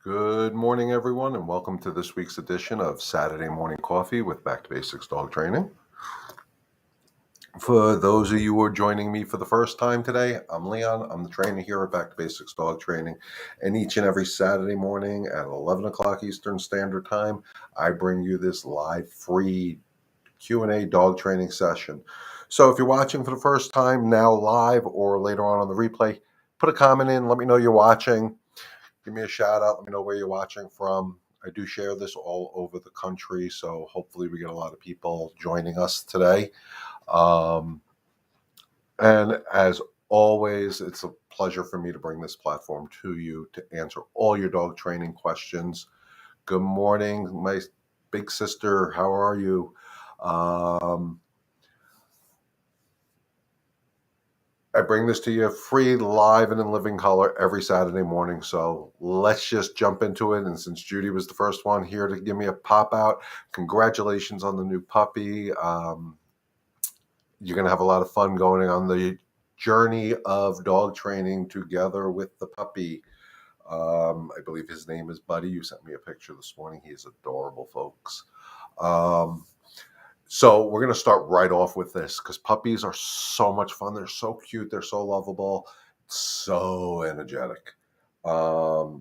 Good morning, everyone, and welcome to this week's edition of Saturday Morning Coffee with Back to Basics Dog Training. For those of you who are joining me for the first time today, I'm Leon. I'm the trainer here at Back to Basics Dog Training, and each and every Saturday morning at 11 o'clock Eastern Standard Time, I bring you this live free Q&A dog training session. So if you're watching for the first time now live or later on the replay, put a comment in, let me know you're watching. Give me a shout out. Let me know where you're watching from. I do share this all over the country, so hopefully we get a lot of people joining us today. And as always, it's a pleasure for me to bring this platform to you to answer all your dog training questions. Good morning, my big sister. How are you? I bring this to you free, live, and in living color every Saturday morning. So let's just jump into it. And since Judy was the first one here to give me a pop out, congratulations on the new puppy. You're going to have a lot of fun going on the journey of dog training together with the puppy. I believe his name is Buddy. You sent me a picture this morning. He is adorable, folks. So we're going to start right off with this because puppies are so much fun. They're so cute. They're so lovable, so energetic. My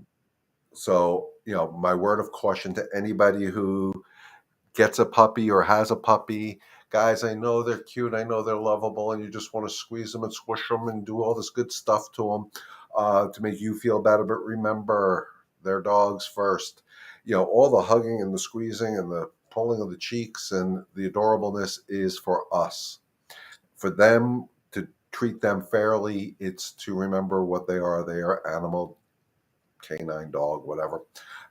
word of caution to anybody who gets a puppy or has a puppy, guys, I know they're cute. I know they're lovable, and you just want to squeeze them and squish them and do all this good stuff to them to make you feel better. But remember, they're dogs first. All the hugging and the squeezing and the pulling of the cheeks and the adorableness is for us. For them to treat them fairly, it's to remember what they are. They are animal, canine, dog, whatever.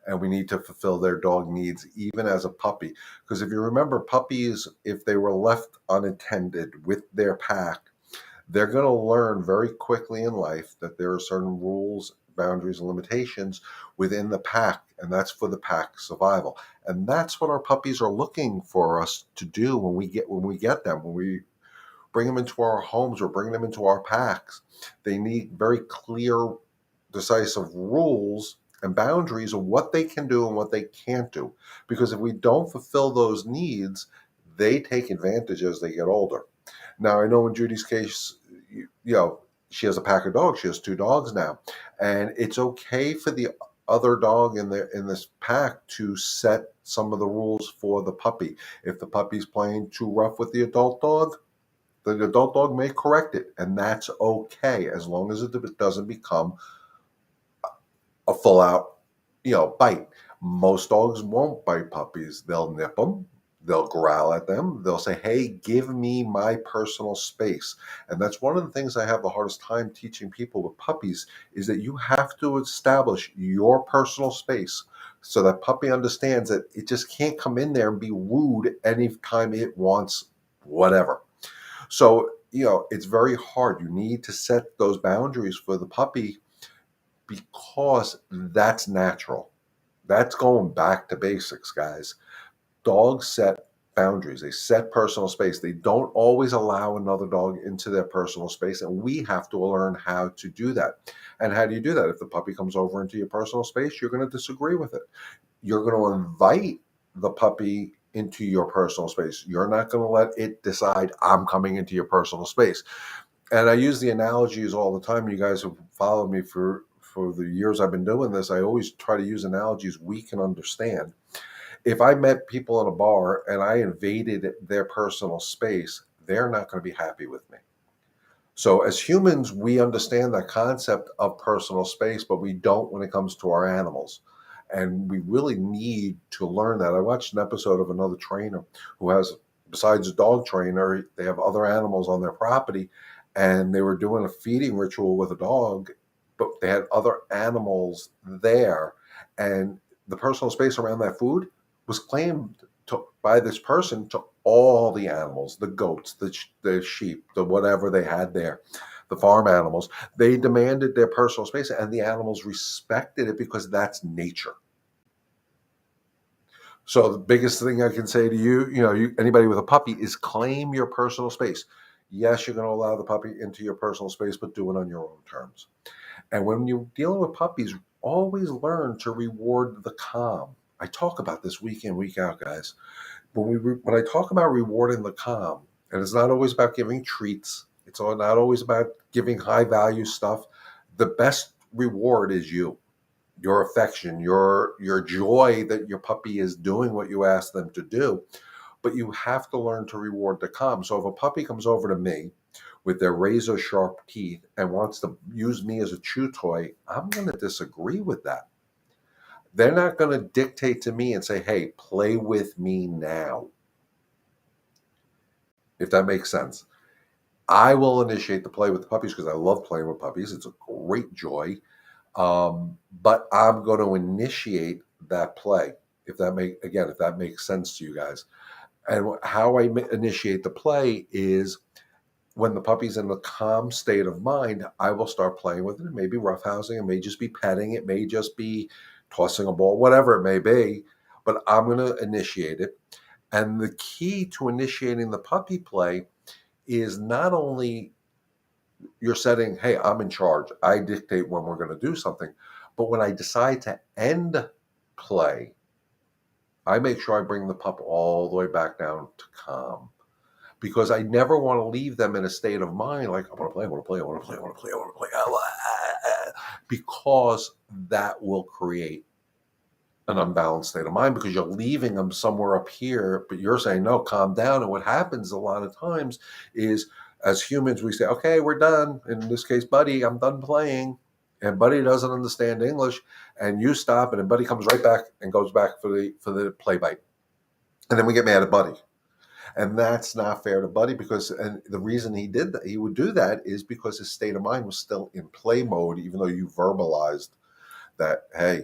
And we need to fulfill their dog needs even as a puppy. Because if you remember, puppies, if they were left unattended with their pack, they're going to learn very quickly in life that there are certain rules, boundaries, and limitations within the pack, and that's for the pack survival. And that's what our puppies are looking for us to do when we get them, when we bring them into our homes or bring them into our packs. They need very clear, decisive rules and boundaries of what they can do and what they can't do. Because if we don't fulfill those needs, they take advantage as they get older. Now, I know in Judy's case, she has a pack of dogs. She has 2 dogs now. And it's okay for the other dog in this pack to set some of the rules for the puppy. If the puppy's playing too rough with the adult dog may correct it. And that's okay as long as it doesn't become a full out, bite. Most dogs won't bite puppies. They'll nip them. They'll growl at them. They'll say, hey, give me my personal space. And that's one of the things I have the hardest time teaching people with puppies is that you have to establish your personal space so that puppy understands that it just can't come in there and be rude anytime it wants whatever. So, it's very hard. You need to set those boundaries for the puppy because that's natural. That's going back to basics, guys. Dogs set boundaries. They set personal space. They don't always allow another dog into their personal space, and we have to learn how to do that. And how do you do that? If the puppy comes over into your personal space, you're going to disagree with it. You're going to invite the puppy into your personal space. You're not going to let it decide, I'm coming into your personal space. And I use the analogies all the time. You guys have followed me for the years I've been doing this. I always try to use analogies we can understand. If I met people in a bar and I invaded their personal space, they're not going to be happy with me. So as humans, we understand that concept of personal space, but we don't when it comes to our animals. And we really need to learn that. I watched an episode of another trainer who has, besides a dog trainer, they have other animals on their property, and they were doing a feeding ritual with a dog, but they had other animals there. And the personal space around that food was claimed by this person to all the animals, the goats, the sheep, the whatever they had there, the farm animals. They demanded their personal space, and the animals respected it because that's nature. So the biggest thing I can say to you, anybody with a puppy, is claim your personal space. Yes, you're going to allow the puppy into your personal space, but do it on your own terms. And when you're dealing with puppies, always learn to reward the calm. I talk about this week in, week out, guys. When I talk about rewarding the calm, and it's not always about giving treats, it's not always about giving high value stuff. The best reward is you, your affection, your joy that your puppy is doing what you ask them to do. But you have to learn to reward the calm. So if a puppy comes over to me with their razor sharp teeth and wants to use me as a chew toy, I'm going to disagree with that. They're not going to dictate to me and say, hey, play with me now, if that makes sense. I will initiate the play with the puppies because I love playing with puppies. It's a great joy. But I'm going to initiate that play, if that makes sense to you guys. And how I initiate the play is when the puppy's in a calm state of mind, I will start playing with it. It may be roughhousing, it may just be petting, it may just be tossing a ball, whatever it may be, but I'm going to initiate it. And the key to initiating the puppy play is not only you're setting, hey, I'm in charge, I dictate when we're going to do something, but when I decide to end play, I make sure I bring the pup all the way back down to calm, because I never want to leave them in a state of mind like, I want to play, I want to play, I want to play, I want to play, I want to play, because that will create an unbalanced state of mind, because you're leaving them somewhere up here, but you're saying, no, calm down. And what happens a lot of times is, as humans, we say, okay, we're done. In this case, Buddy, I'm done playing. And Buddy doesn't understand English. And you stop, and then Buddy comes right back and goes back for the play bite. And then we get mad at Buddy. And that's not fair to Buddy, because, and the reason he would do that is because his state of mind was still in play mode, even though you verbalized that, hey,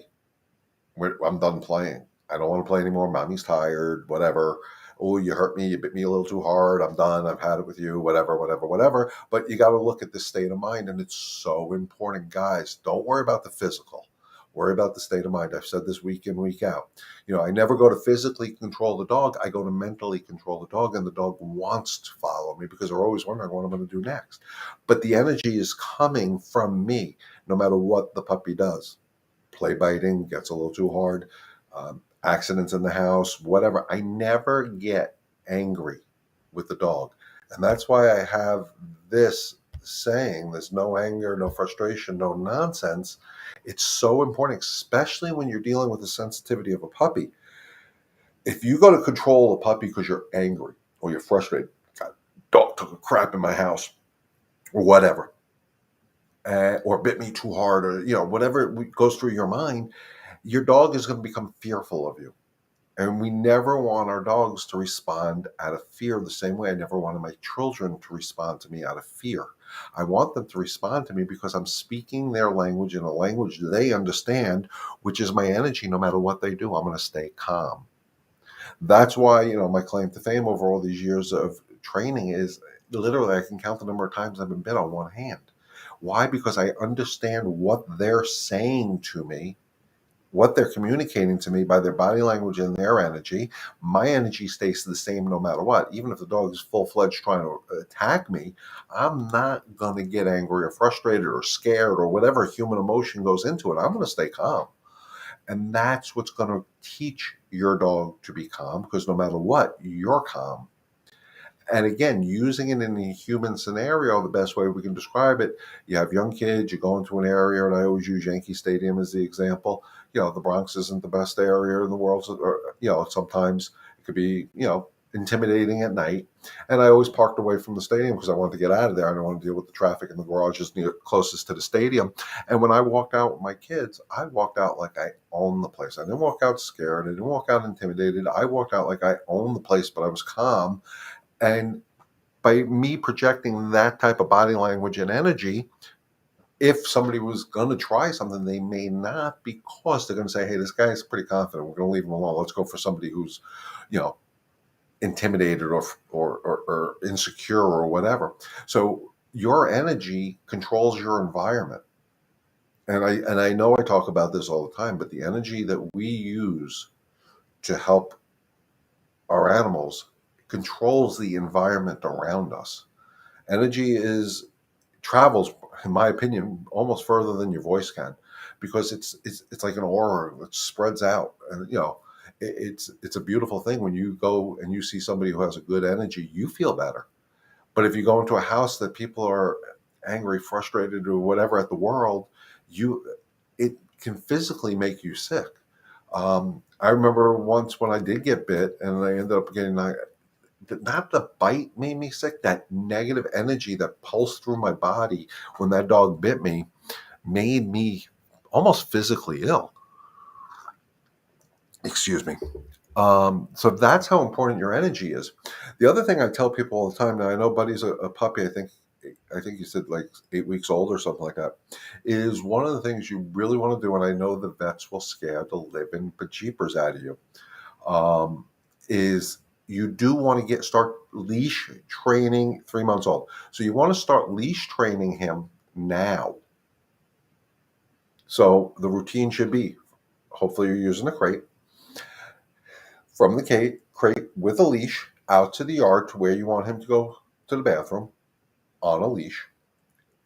I'm done playing. I don't want to play anymore. Mommy's tired, whatever. Oh, you hurt me. You bit me a little too hard. I'm done. I've had it with you, whatever, whatever, whatever. But you got to look at the state of mind. And it's so important, guys. Don't worry about the physical. Worry about the state of mind. I've said this week in, week out. I never go to physically control the dog. I go to mentally control the dog. And the dog wants to follow me because they're always wondering what I'm going to do next. But the energy is coming from me, no matter what the puppy does. Play biting, gets a little too hard, accidents in the house, whatever. I never get angry with the dog. And that's why I have this saying, there's no anger, no frustration, no nonsense. It's so important, especially when you're dealing with the sensitivity of a puppy. If you go to control a puppy because you're angry or you're frustrated, God, dog took a crap in my house or whatever, or bit me too hard, or whatever goes through your mind, your dog is going to become fearful of you. And we never want our dogs to respond out of fear the same way I never wanted my children to respond to me out of fear. I want them to respond to me because I'm speaking their language in a language they understand, which is my energy. No matter what they do, I'm going to stay calm. That's why, my claim to fame over all these years of training is literally I can count the number of times I've been bit on one hand. Why? Because I understand what they're saying to me, what they're communicating to me by their body language and their energy. My energy stays the same no matter what. Even if the dog is full-fledged trying to attack me, I'm not going to get angry or frustrated or scared or whatever human emotion goes into it. I'm going to stay calm. And that's what's going to teach your dog to be calm, because no matter what, you're calm. And again, using it in a human scenario, the best way we can describe it, you have young kids, you go into an area, and I always use Yankee Stadium as the example. The Bronx isn't the best area in the world. Or, sometimes it could be, intimidating at night. And I always parked away from the stadium because I wanted to get out of there. I don't want to deal with the traffic in the garages closest to the stadium. And when I walked out with my kids, I walked out like I owned the place. I didn't walk out scared. I didn't walk out intimidated. I walked out like I owned the place, but I was calm. And by me projecting that type of body language and energy, if somebody was going to try something, they may not, because they're going to say, hey, this guy's pretty confident. We're going to leave him alone. Let's go for somebody who's, intimidated or insecure or whatever. So your energy controls your environment. And I know I talk about this all the time, but the energy that we use to help our animals controls the environment around us. Energy travels, in my opinion, almost further than your voice can. because it's like an aura that spreads out, and it's a beautiful thing when you go and you see somebody who has a good energy. You feel better. But if you go into a house that people are angry, frustrated, or whatever at the world, it can physically make you sick. I remember once when I did get bit, and I ended up getting not the bite made me sick. That negative energy that pulsed through my body when that dog bit me made me almost physically ill. Excuse me. So that's how important your energy is. The other thing I tell people all the time, now I know Buddy's a puppy, I think you said like 8 weeks old or something like that, is one of the things you really want to do, and I know the vets will scare the living bejeepers out of you, is you do want to start leash training 3 months old. So you want to start leash training him now. So the routine should be, hopefully you're using a crate, from the crate with a leash out to the yard to where you want him to go to the bathroom on a leash,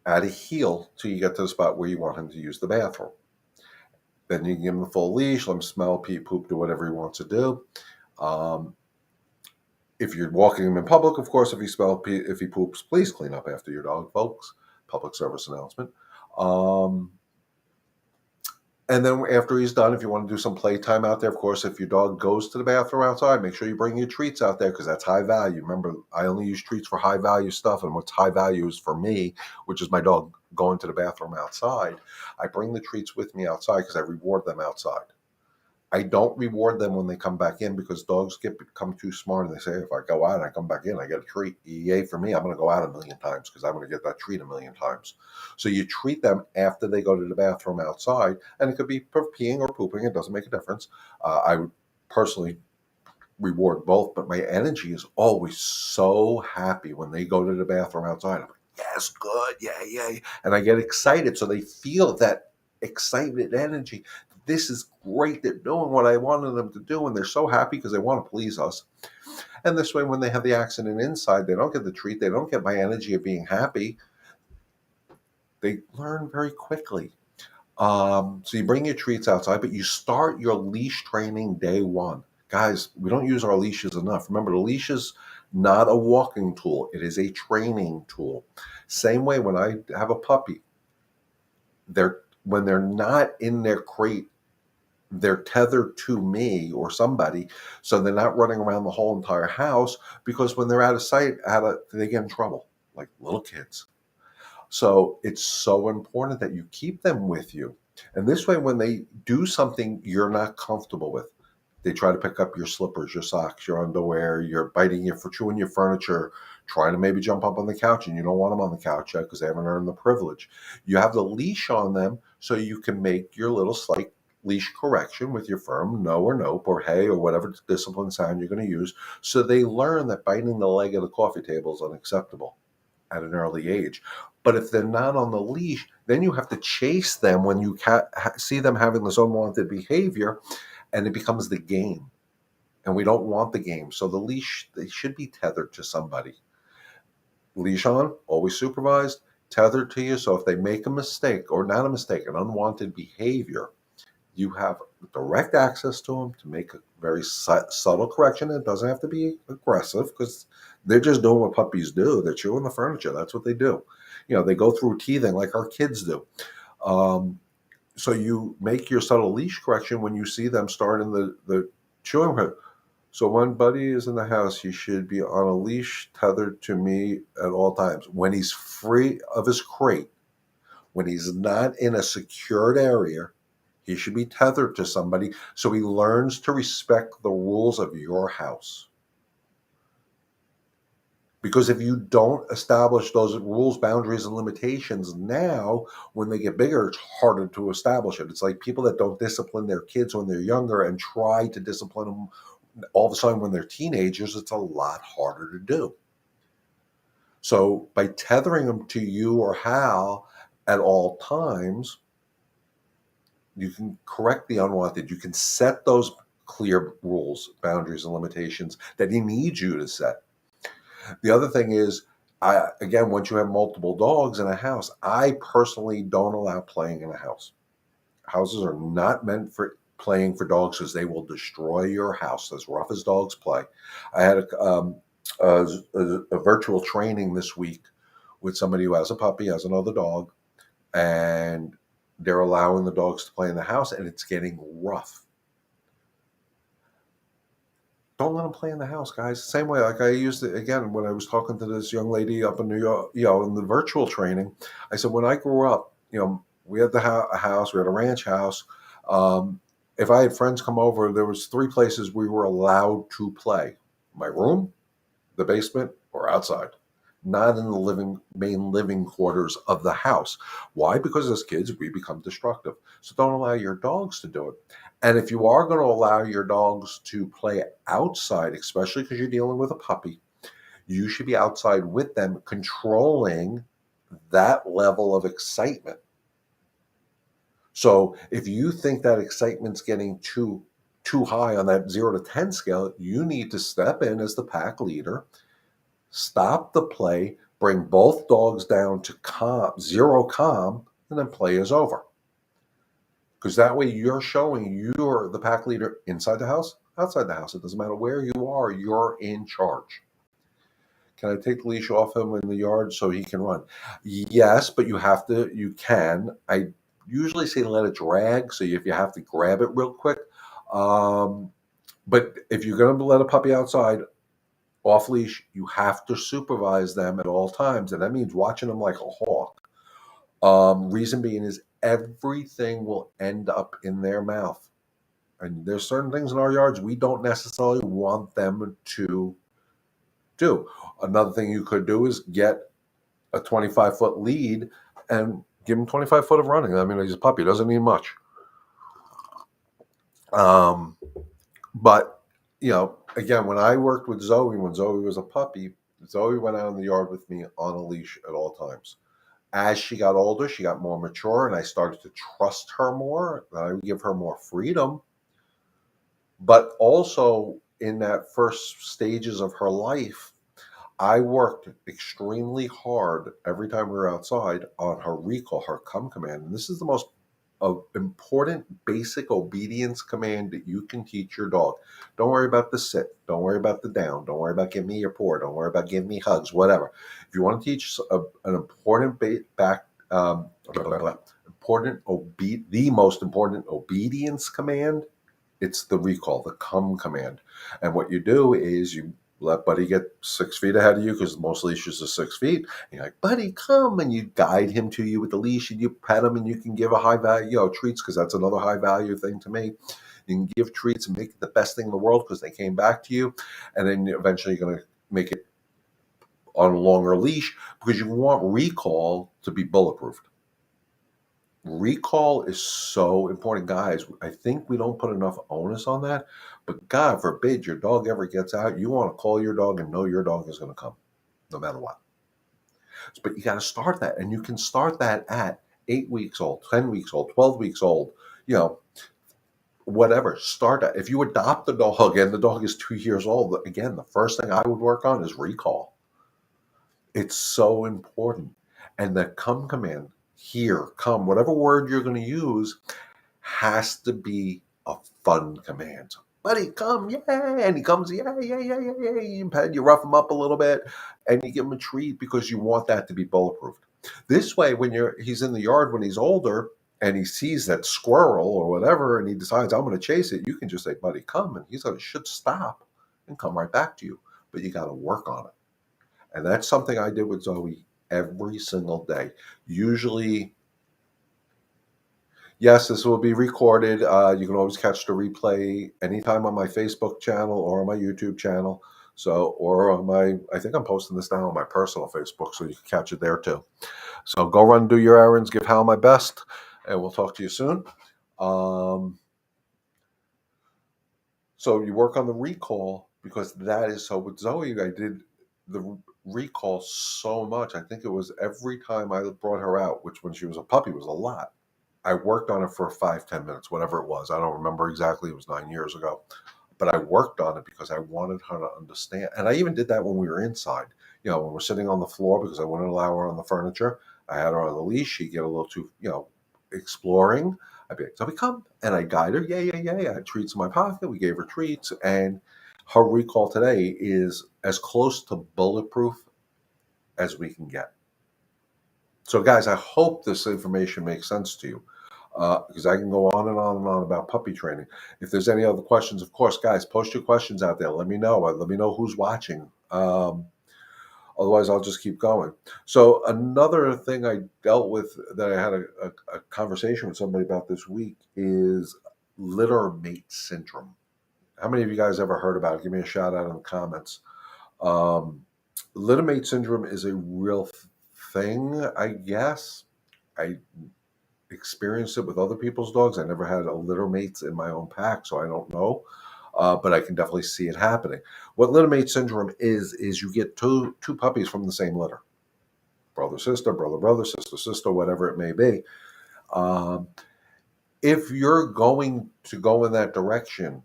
add a heel till you get to the spot where you want him to use the bathroom. Then you can give him the full leash, let him smell, pee, poop, do whatever he wants to do. If you're walking him in public, of course, if he poops, please clean up after your dog, folks. Public service announcement. And then after he's done, if you want to do some playtime out there, of course, if your dog goes to the bathroom outside, make sure you bring your treats out there because that's high value. Remember, I only use treats for high value stuff, and what's high value is for me, which is my dog going to the bathroom outside. I bring the treats with me outside because I reward them outside. I don't reward them when they come back in because dogs become too smart and they say, if I go out and I come back in, I get a treat. Yay for me, I'm going to go out a million times because I'm going to get that treat a million times. So you treat them after they go to the bathroom outside, and it could be for peeing or pooping. It doesn't make a difference. I would personally reward both, but my energy is always so happy when they go to the bathroom outside. I'm like, yes, good, yeah. And I get excited. So they feel that excited energy. This is great. They're doing what I wanted them to do, and they're so happy because they want to please us. And this way, when they have the accident inside, they don't get the treat. They don't get my energy of being happy. They learn very quickly. So you bring your treats outside, but you start your leash training day one. Guys, we don't use our leashes enough. Remember, the leash is not a walking tool. It is a training tool. Same way when I have a puppy, when they're not in their crate, they're tethered to me or somebody, so they're not running around the whole entire house, because when they're out of sight, they get in trouble, like little kids. So it's so important that you keep them with you. And this way, when they do something you're not comfortable with, they try to pick up your slippers, your socks, your underwear, you're chewing your furniture, trying to maybe jump up on the couch, and you don't want them on the couch yet because they haven't earned the privilege. You have the leash on them so you can make your little slight leash correction with your firm no or nope or hey or whatever discipline sound you're going to use, so they learn that biting the leg of the coffee table is unacceptable at an early age. But if they're not on the leash, then you have to chase them when you see them having this unwanted behavior, and it becomes the game. And we don't want the game. So the leash, they should be tethered to somebody. Leash on, always supervised, tethered to you. So if they make a mistake, or not a mistake, an unwanted behavior, you have direct access to them to make a very subtle correction. It doesn't have to be aggressive because they're just doing what puppies do. They're chewing the furniture. That's what they do. They go through teething like our kids do. So you make your subtle leash correction when you see them starting the chewing. So when Buddy is in the house, he should be on a leash tethered to me at all times. When he's free of his crate, when he's not in a secured area, he should be tethered to somebody so he learns to respect the rules of your house. Because if you don't establish those rules, boundaries, and limitations now, when they get bigger, it's harder to establish it. It's like people that don't discipline their kids when they're younger and try to discipline them all of a sudden when they're teenagers, it's a lot harder to do. So by tethering them to you or Hal at all times, you can correct the unwanted. You can set those clear rules, boundaries, and limitations that he needs you to set. The other thing is, once you have multiple dogs in a house, I personally don't allow playing in a house. houses are not meant for playing for dogs because they will destroy your house, as rough as dogs play. I had a, a virtual training this week with somebody who has a puppy, has another dog, and they're allowing the dogs to play in the house, and it's getting rough. Don't let them play in the house, guys. Same way, like I used it again when I was talking to this young lady up in New York, in the virtual training. I said, when I grew up, we had a house, we had a ranch house. Um, if I had friends come over, there was three places we were allowed to play: my room, the basement, or outside. Not in the main living quarters of the house. Why? Because as kids, we become destructive. So don't allow your dogs to do it. And if you are going to allow your dogs to play outside, especially because you're dealing with a puppy, you should be outside with them, controlling that level of excitement. So if you think that excitement's getting too high on that 0 to 10 scale, you need to step in as the pack leader, stop the play, bring both dogs down to zero calm, and then play is over. Because that way you're showing you're the pack leader inside the house, outside the house. It doesn't matter where you are, you're in charge. Can I take the leash off him in the yard so he can run? Yes, but you can. I usually say let it drag, so if you have to grab it real quick. But if you're going to let a puppy outside, off leash, you have to supervise them at all times, and that means watching them like a hawk. Reason being is everything will end up in their mouth, and there's certain things in our yards we don't necessarily want them to do. Another thing you could do is get a 25-foot lead and give him 25 foot of running. I mean, he's a puppy; doesn't need much. Um, but again, when I worked with Zoe, when Zoe was a puppy, Zoe went out in the yard with me on a leash at all times. As she got older, she got more mature, and I started to trust her more. I would give her more freedom. But also in that first stages of her life, I worked extremely hard every time we were outside on her recall, her come command. And this is the most important basic obedience command that you can teach your dog. Don't worry about the sit. Don't worry about the down. Don't worry about giving me your paw. Don't worry about giving me hugs, whatever. If you want to teach an important the most important obedience command, it's the recall, the come command. And what you do is you let Buddy get 6 feet ahead of you because most leashes are 6 feet. And you're like, Buddy, come. And you guide him to you with the leash and you pet him and you can give a high value, treats, because that's another high value thing to me. You can give treats and make it the best thing in the world because they came back to you. And then eventually you're going to make it on a longer leash because you want recall to be bulletproofed. Recall is so important, guys. I think we don't put enough onus on that, but God forbid your dog ever gets out. You want to call your dog and know your dog is going to come no matter what. But you got to start that, and you can start that at 8 weeks old, 10 weeks old, 12 weeks old, whatever. Start that. If you adopt the dog and the dog is 2 years old, again, the first thing I would work on is recall. It's so important. And the come command, here, come, whatever word you're going to use, has to be a fun command. Buddy, come, yay! And he comes, yay, yay, yay, yay, yay. You rough him up a little bit, and you give him a treat because you want that to be bulletproof. This way, when he's in the yard when he's older and he sees that squirrel or whatever, and he decides I'm going to chase it, you can just say, "Buddy, come," and should stop and come right back to you. But you got to work on it, and that's something I did with Zoe every single day. Usually. Yes, this will be recorded. You can always catch the replay anytime on my Facebook channel or on my YouTube channel. Or on I think I'm posting this now on my personal Facebook, so you can catch it there too. So go run, do your errands, give Hal my best, and we'll talk to you soon. So you work on the recall because that is so. With Zoe, I did the recall so much. I think it was every time I brought her out, which when she was a puppy was a lot. I worked on it for 5-10 minutes, whatever it was. I don't remember exactly. It was 9 years ago. But I worked on it because I wanted her to understand. And I even did that when we were inside. When we're sitting on the floor because I wouldn't allow her on the furniture. I had her on the leash. She'd get a little too, exploring. I'd be like, so we come, and I guide her, yeah. I had treats in my pocket. We gave her treats, and her recall today is as close to bulletproof as we can get. So, guys, I hope this information makes sense to you, because I can go on and on and on about puppy training. If there's any other questions, of course, guys, post your questions out there. Let me know. Let me know who's watching. Otherwise, I'll just keep going. So another thing I dealt with that I had a conversation with somebody about this week is litter mate syndrome. How many of you guys ever heard about it? Give me a shout out in the comments. Um, Litter mate syndrome is a real thing, I guess. I experienced it with other people's dogs. I never had a litter mates in my own pack, so I don't know. But I can definitely see it happening. What litter mate syndrome is you get two puppies from the same litter, brother sister, brother sister sister, whatever it may be. Um, if you're going to go in that direction,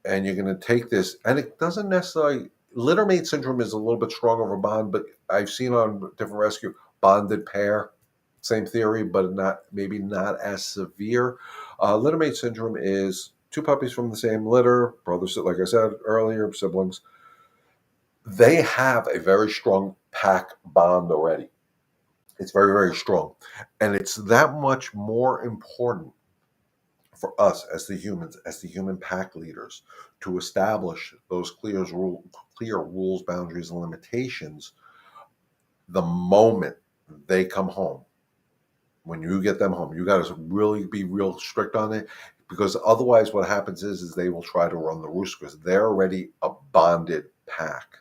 and you're going to take this, and it doesn't necessarily, litter mate syndrome is a little bit stronger of a bond, but I've seen on different rescue bonded pair, same theory, but maybe not as severe. Litter mate syndrome is two puppies from the same litter, brothers, like I said earlier, siblings. They have a very strong pack bond already. It's very, very strong. And it's that much more important for us as the humans, as the human pack leaders, to establish those clear rules, boundaries, and limitations the moment they come home. When you get them home, you got to really be real strict on it, because otherwise what happens is they will try to run the roost because they're already a bonded pack.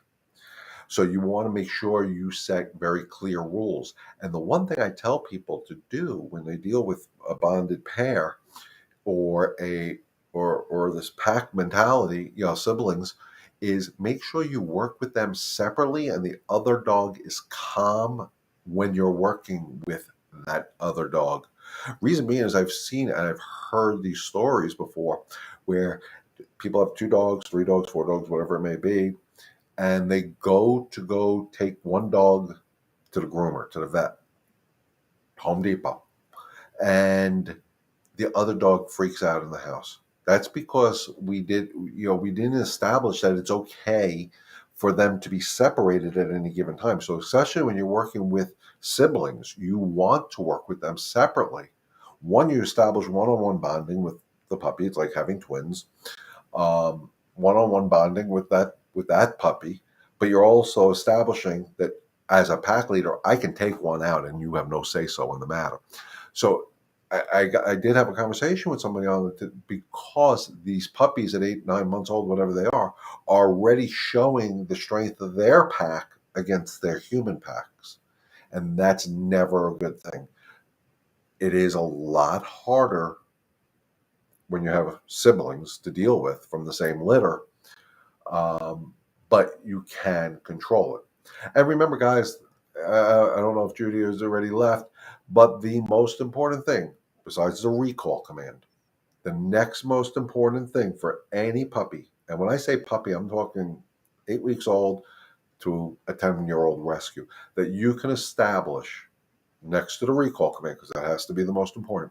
So you want to make sure you set very clear rules. And the one thing I tell people to do when they deal with a bonded pair or this pack mentality, siblings, is make sure you work with them separately and the other dog is calm when you're working with that other dog. Reason being is I've seen and I've heard these stories before where people have 2 dogs, 3 dogs, 4 dogs, whatever it may be, and they go take one dog to the groomer, to the vet, Home Depot, and the other dog freaks out in the house. That's because we didn't establish that it's okay for them to be separated at any given time. So especially when you're working with siblings, you want to work with them separately. One, you establish one-on-one bonding with the puppy. It's like having twins. One-on-one bonding with that puppy, but you're also establishing that as a pack leader, I can take one out and you have no say-so in the matter. So I did have a conversation with somebody on it because these puppies at 8, 9 months old, whatever they are already showing the strength of their pack against their human packs. And that's never a good thing. It is a lot harder when you have siblings to deal with from the same litter, but you can control it. And remember, guys, I don't know if Judy has already left, but the most important thing, besides the recall command, the next most important thing for any puppy, and when I say puppy, I'm talking 8 weeks old to a 10-year-old rescue, that you can establish next to the recall command, because that has to be the most important.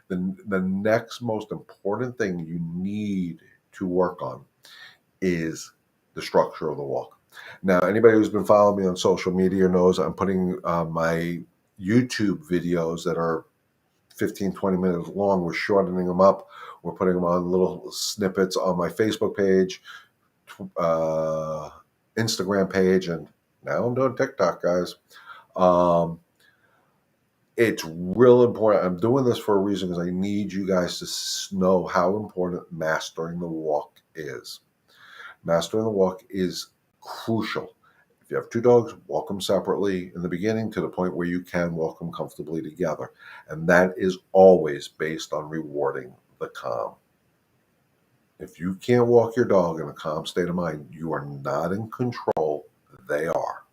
The next most important thing you need to work on is the structure of the walk. Now, anybody who's been following me on social media knows I'm putting my YouTube videos that are 15, 20 minutes long. We're shortening them up. We're putting them on little snippets on my Facebook page, Instagram page, and now I'm doing TikTok, guys. It's real important. I'm doing this for a reason, because I need you guys to know how important mastering the walk is. Mastering the walk is crucial. If you have 2 dogs, walk them separately in the beginning to the point where you can walk them comfortably together. And that is always based on rewarding the calm. If you can't walk your dog in a calm state of mind, you are not in control. They are.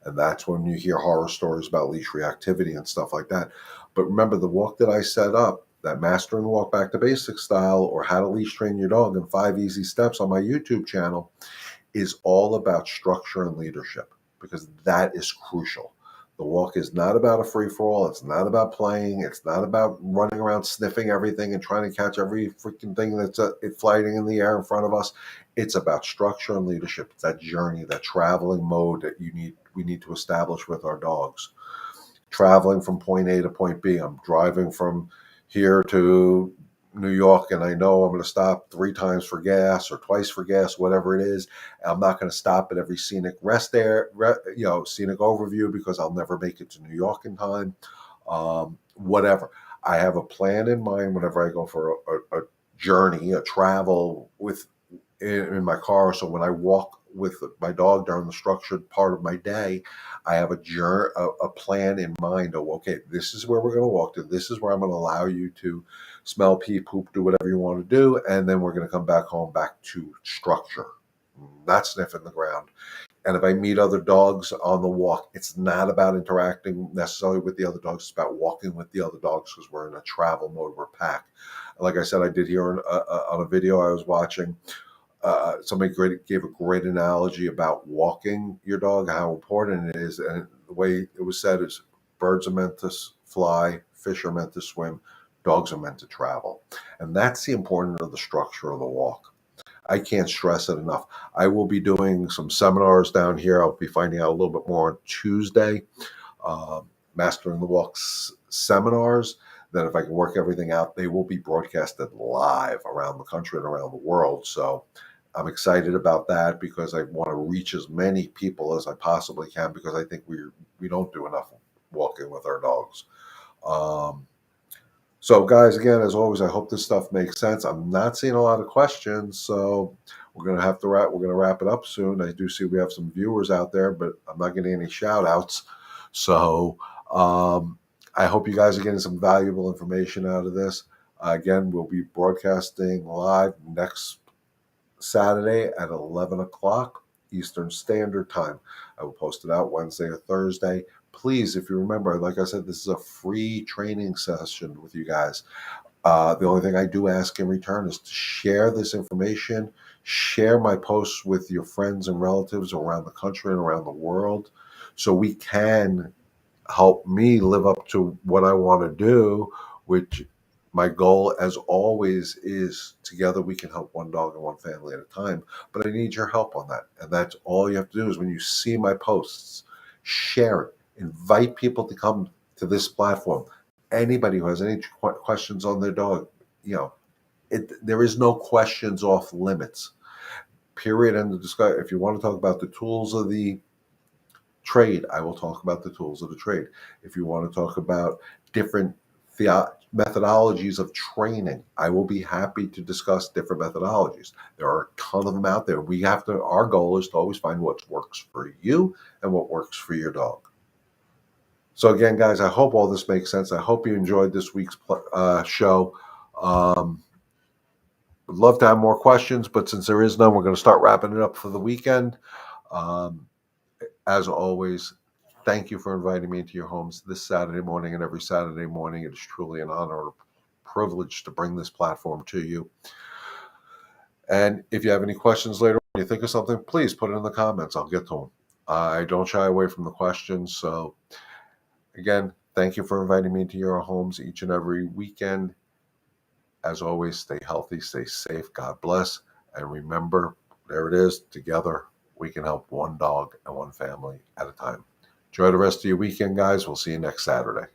And that's when you hear horror stories about leash reactivity and stuff like that. But remember, the walk that I set up, that Mastering the Walk Back to Basics style, or How to Leash Train Your Dog in 5 Easy Steps on my YouTube channel, is all about structure and leadership, because that is crucial. The walk is not about a free-for-all. It's not about playing. It's not about running around sniffing everything and trying to catch every freaking thing that's flying in the air in front of us. It's about structure and leadership. It's that journey, that traveling mode that we need to establish with our dogs. Traveling from point A to point B. I'm driving from here to New York, and I know I'm going to stop 3 times for gas or twice for gas, whatever it is. I'm not going to stop at every scenic scenic overview, because I'll never make it to New York in time. Whatever. I have a plan in mind whenever I go for a journey, a travel in my car. So when I walk with my dog during the structured part of my day, I have a plan in mind of, okay, this is where we're going to walk to. This is where I'm going to allow you to smell, pee, poop, do whatever you want to do. And then we're going to come back home, back to structure, not sniffing the ground. And if I meet other dogs on the walk, it's not about interacting necessarily with the other dogs. It's about walking with the other dogs, because we're in a travel mode. We're pack. Like I said, I did hear on a video I was watching, somebody gave a great analogy about walking your dog, how important it is. And the way it was said is, birds are meant to fly, fish are meant to swim, dogs are meant to travel. And that's the importance of the structure of the walk. I can't stress it enough. I will be doing some seminars down here. I'll be finding out a little bit more on Tuesday. Mastering the Walks seminars, that if I can work everything out, they will be broadcasted live around the country and around the world. So I'm excited about that, because I want to reach as many people as I possibly can, because I think we don't do enough walking with our dogs. So guys, again, as always, I hope this stuff makes sense. I'm not seeing a lot of questions, so we're going to wrap it up soon. I do see we have some viewers out there, but I'm not getting any shout outs. So I hope you guys are getting some valuable information out of this. Again, we'll be broadcasting live next Saturday at 11 o'clock Eastern Standard Time. I will post it out Wednesday or Thursday. Please, if you remember, like I said, this is a free training session with you guys. The only thing I do ask in return is to share this information, share my posts with your friends and relatives around the country and around the world, so we can help me live up to what I want to do, which my goal, as always, is together we can help one dog and one family at a time. But I need your help on that. And that's all you have to do, is when you see my posts, share it. Invite people to come to this platform. Anybody who has any questions on their dog, there is no questions off limits. Period. End of discussion. If you want to talk about the tools of the trade, I will talk about the tools of the trade. If you want to talk about different methodologies of training, I will be happy to discuss different methodologies. There are a ton of them out there. Our goal is to always find what works for you and what works for your dog. So again, guys, I hope all this makes sense. I hope you enjoyed this week's show. Would love to have more questions, but since there is none, we're going to start wrapping it up for the weekend. As always, thank you for inviting me into your homes this Saturday morning and every Saturday morning. It is truly an honor and a privilege to bring this platform to you. And if you have any questions later, when you think of something, please put it in the comments. I'll get to them. I don't shy away from the questions. So again, thank you for inviting me into your homes each and every weekend. As always, stay healthy, stay safe. God bless. And remember, there it is. Together, we can help one dog and one family at a time. Enjoy the rest of your weekend, guys. We'll see you next Saturday.